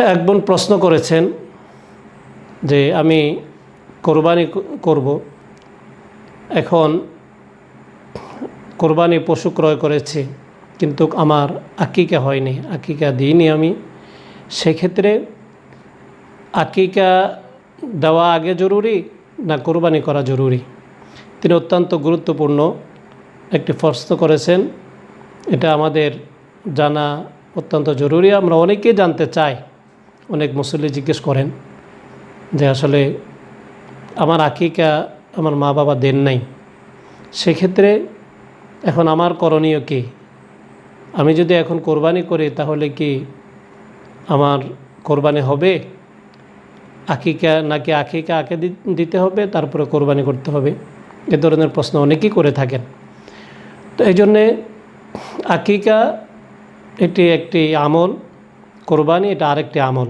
এক বোন প্রশ্ন করেছেন যে আমি কোরবানি করব, এখন কোরবানি পশু ক্রয় করেছি কিন্তু আমার আকিকা হয়নি, আকিকা দিইনি আমি। সেক্ষেত্রে আকিকা দেওয়া আগে জরুরি না কোরবানি করা জরুরি? তিনি অত্যন্ত গুরুত্বপূর্ণ একটি প্রশ্ন করেছেন। এটা আমাদের জানা অত্যন্ত জরুরি। আমরা অনেকেই জানতে চাই, অনেক মুসল্লি জিজ্ঞেস করেন যে আসলে আমার আকিকা আমার মা বাবা দেন নাই, সেক্ষেত্রে এখন আমার করণীয় কী? আমি যদি এখন কোরবানি করি তাহলে কি আমার কোরবানি হবে? আকিকা নাকি আকিকা আগে দিতে হবে তারপরে কোরবানি করতে হবে? এ ধরনের প্রশ্ন অনেকেই করে থাকেন। তো এই জন্যে আকিকা এটি একটি আমল, কোরবানি এটা আরেকটি আমল।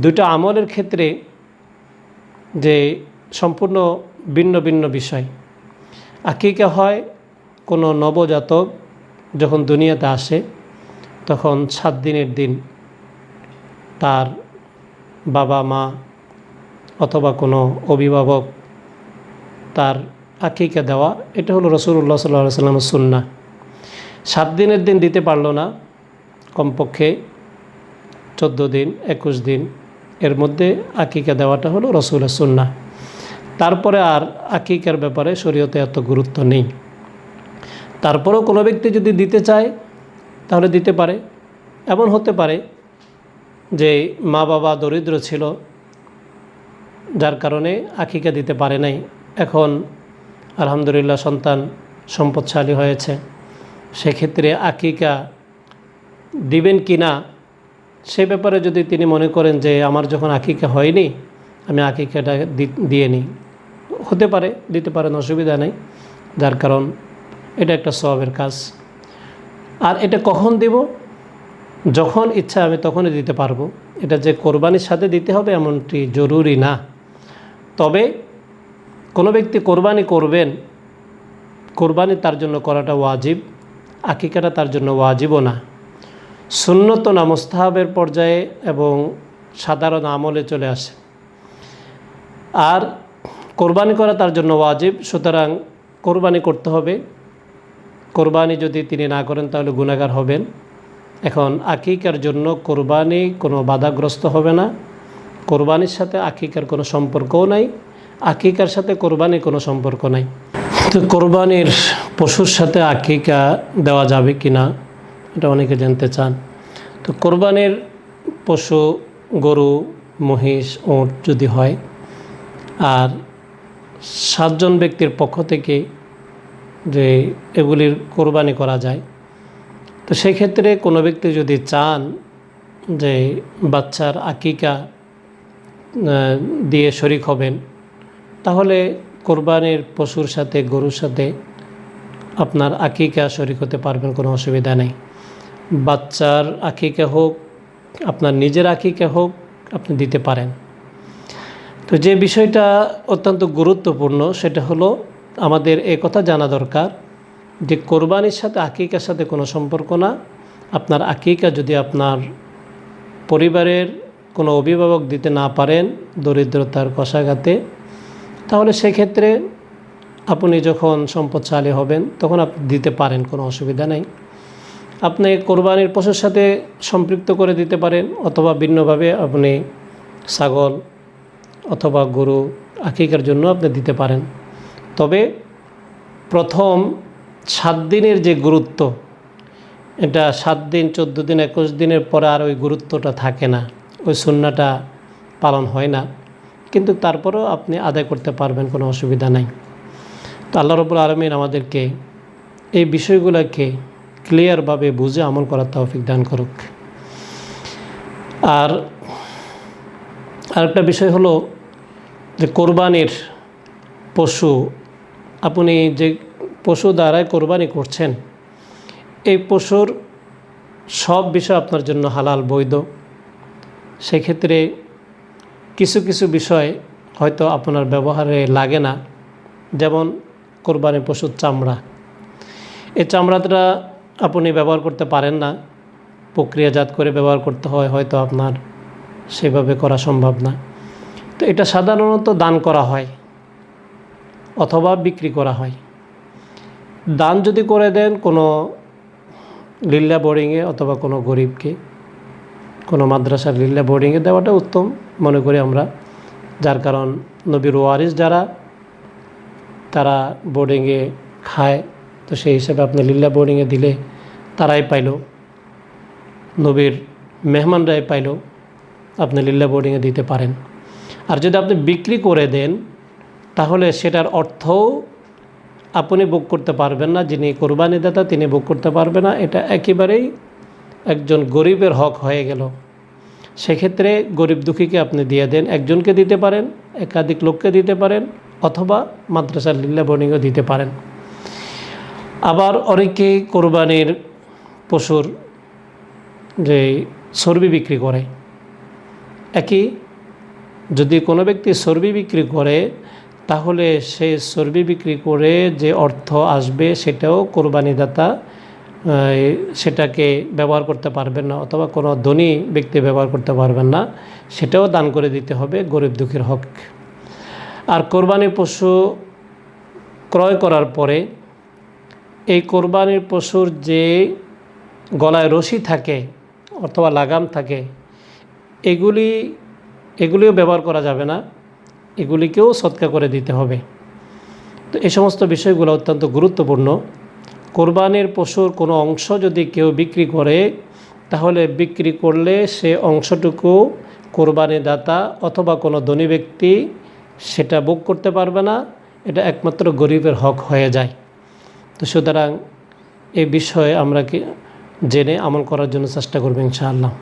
দুটো আমলের ক্ষেত্রে যে সম্পূর্ণ ভিন্ন ভিন্ন বিষয়। আকিকা হয় কোনো নবজাতক যখন দুনিয়াতে আসে তখন 7 দিনের দিন তার বাবা মা অথবা কোনো অভিভাবক তার আকিকা দেওয়া, এটা হলো রাসূলুল্লাহ সাল্লাল্লাহু আলাইহি ওয়াসাল্লামের সুন্নাহ। 7 দিনের দিন দিতে পারলো না, কমপক্ষে 14 দিন 21 দিন এর মধ্যে আকিকা দেওয়াটা হলো রাসূলের সুন্নাহ। তারপরে আর আকিকার ব্যাপারে শরীয়তে এত গুরুত্ব নেই। তারপরেও কোনো ব্যক্তি যদি দিতে চায় তাহলে দিতে পারে। এমন হতে পারে যে মা বাবা দরিদ্র ছিল, যার কারণে আকিকা দিতে পারে নাই, এখন আলহামদুলিল্লাহ সন্তান সম্পদশালী হয়েছে, সেক্ষেত্রে আকিকা দিবেন কি না সে ব্যাপারে যদি তিনি মনে করেন যে আমার যখন আকিকা হয়নি আমি আকিকাটা দিয়ে নিই, হতে পারে, দিতে পারেন, অসুবিধা নেই। যার কারণ এটা একটা সওয়াবের কাজ। আর এটা কখন দেব? যখন ইচ্ছা আমি তখনই দিতে পারবো। এটা যে কোরবানির সাথে দিতে হবে এমনটি জরুরি না। তবে কোনো ব্যক্তি কোরবানি করবেন, কোরবানি তার জন্য করাটা ওয়াজিব, আকিকাটা তার জন্য ওয়াজিবও না, সুন্নত না, মুস্তাহাবের পর্যায়ে এবং সাধারণ আমলে চলে আসে। আর কোরবানি করা তার জন্য ওয়াজিব, সুতরাং কোরবানি করতে হবে। কোরবানি যদি তিনি না করেন তাহলে গুনাহগার হবেন। এখন আকিকার জন্য কোরবানি কোনো বাধাগ্রস্ত হবে না, কোরবানির সাথে আকিকার কোনো সম্পর্কও নাই, আকিকার সাথে কোরবানির কোনো সম্পর্ক নাই। তো কোরবানির পশুর সাথে আকিকা দেওয়া যাবে কি না এটা অনেকে জানতে চান। তো কোরবানির পশু গরু, মহিষ, উট যদি হয় আর 7 জন ব্যক্তির পক্ষ থেকে যে এগুলির কোরবানি করা যায়, তো সেই ক্ষেত্রে কোনো ব্যক্তি যদি চান যে বাচ্চার আকিকা দিয়ে শরীক হবেন, তাহলে কোরবানির পশুর সাথে গরুর সাথে আপনার আকিকা শরীক হতে পারবেন, কোনো অসুবিধা নেই। বাচ্চার আকিকা হোক, আপনার নিজের আকিকা হোক, আপনি দিতে পারেন। তো যে বিষয়টা অত্যন্ত গুরুত্বপূর্ণ সেটা হলো আমাদের এই কথা জানা দরকার যে কোরবানির সাথে আকিকার সাথে কোনো সম্পর্ক না। আপনার আকিকা যদি আপনার পরিবারের কোনো অভিভাবক দিতে না পারেন দরিদ্রতার কষাঘাতে, তাহলে সেক্ষেত্রে আপনি যখন সম্পদশালী হবেন তখন আপনি দিতে পারেন, কোনো অসুবিধা নেই। আপনি কোরবানির পশুর সাথে সম্পৃক্ত করে দিতে পারেন, অথবা ভিন্নভাবে আপনি ছাগল অথবা গরু আকিকার জন্য আপনি দিতে পারেন। তবে প্রথম 7 দিনের যে গুরুত্ব, এটা 7 দিন 14 দিন 21 দিনের পরে আর ওই গুরুত্বটা থাকে না, ওই সুন্নাহটা পালন হয় না, কিন্তু তারপরেও আপনি আদায় করতে পারবেন, কোনো অসুবিধা নাই। তো আল্লাহ রাব্বুল আলামিন আমাদেরকে এই বিষয়গুলোকে ক্লিয়ারভাবে বুঝে আমল করার তৌফিক দান করুক। আর আরেকটা বিষয় হলো যে কোরবানির পশু, আপনি যে পশু দ্বারাই কোরবানি করছেন এই পশুর সব বিষয় আপনার জন্য হালাল বৈধ। সেক্ষেত্রে কিছু কিছু বিষয় হয়তো আপনার ব্যবহারে লাগে না, যেমন কোরবানির পশুর চামড়া, এই চামড়াটা আপনি ব্যবহার করতে পারেন না, প্রক্রিয়াজাত করে ব্যবহার করতে হয়, হয়তো আপনার সেভাবে করা সম্ভব না। তো এটা সাধারণত দান করা হয় অথবা বিক্রি করা হয়। দান যদি করে দেন কোনো লিল্লা বোর্ডিংয়ে অথবা কোনো গরিবকে, কোনো মাদ্রাসার লিল্লা বোর্ডিংয়ে দেওয়াটা উত্তম মনে করি আমরা। যার কারণ নবীর ওয়ারিস যারা, তারা বোর্ডিংয়ে খায়, তো সেই হিসাবে আপনি লিল্লা বোর্ডিংয়ে দিলে তারাই পাইল, নবীর মেহমানরাই পাইল, আপনি লিল্লা বোর্ডিংয়ে দিতে পারেন। আর যদি আপনি বিক্রি করে দেন তাহলে সেটার অর্থও আপনি ভোগ করতে পারবেন না, যিনি কোরবানি দাতা তিনি ভোগ করতে পারবে না। এটা একেবারেই একজন গরিবের হক হয়ে গেল। সেক্ষেত্রে গরিব দুঃখীকে আপনি দিয়ে দেন, একজনকে দিতে পারেন, একাধিক লোককে দিতে পারেন, অথবা মাদ্রাসার লিল্লা বোর্ডিংও দিতে পারেন। আবার অনেকেই কোরবানির পশুর যে চর্বি বিক্রি করে, একই যদি কোনো ব্যক্তি চর্বি বিক্রি করে তাহলে সে চর্বি বিক্রি করে যে অর্থ আসবে সেটাও কোরবানিদাতা সেটাকে ব্যবহার করতে পারবেন না, অথবা কোনো ধনী ব্যক্তি ব্যবহার করতে পারবেন না, সেটাও দান করে দিতে হবে, গরিব দুঃখীর হক। আর কোরবানির পশু ক্রয় করার পরে এই কোরবানির পশুর যে গলায় রশি থাকে অথবা লাগাম থাকে, এগুলিও ব্যবহার করা যাবে না, এগুলিকেও সদকা করে দিতে হবে। তো এই সমস্ত বিষয়গুলো অত্যন্ত গুরুত্বপূর্ণ। কোরবানির পশুর কোনো অংশ যদি কেউ বিক্রি করে তাহলে বিক্রি করলে সে অংশটুকু কোরবানি দাতা অথবা কোনো ধনী ব্যক্তি সেটা ভোগ করতে পারবে না, এটা একমাত্র গরিবের হক হয়ে যায়। তো সুতরাং এই বিষয়ে আমরা জেনে আমল করার জন্য চেষ্টা করব ইনশাআল্লাহ।